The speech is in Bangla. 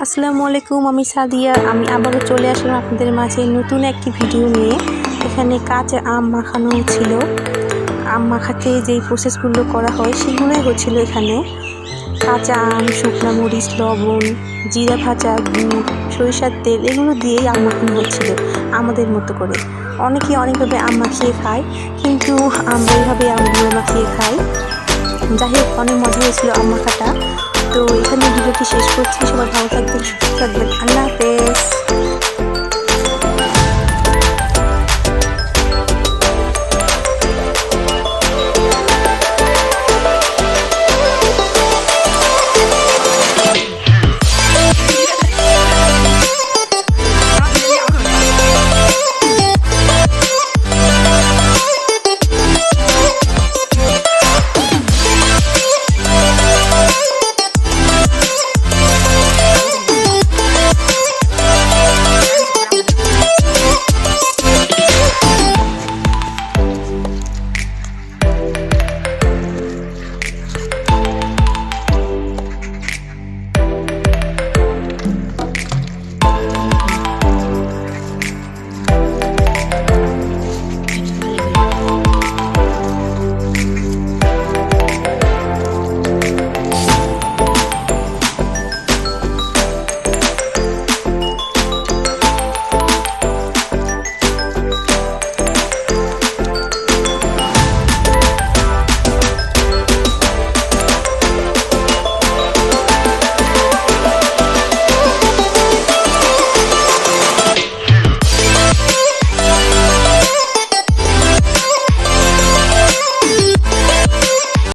আসসালামু আলাইকুম, আমি সাদিয়া। আমি আবারও চলে আসলাম আপনাদের মাঝে নতুন একটি ভিডিও নিয়ে। এখানে কাঁচা আম মাখানো ছিল। আম মাখাতে যেই প্রসেসগুলো করা হয় সেগুলোই হচ্ছিল এখানে। কাঁচা আম, শুকনা মরিচ, লবণ, জিরা ভাজা, গুড়, সরিষার তেল এগুলো দিয়েই আম মাখানো হচ্ছিল আমাদের মতো করে। অনেকে অনেকভাবে আম মাখিয়ে খায়, কিন্তু আমরা এইভাবে আমগুলো মাখিয়ে খাই। যাই হোক, অনেক মজা হয়েছিল আম মাখাটা। তো এখানে ভিডিওটি শেষ করছি। সবাই ভালো থাকবেন, সুস্থ থাকবেন।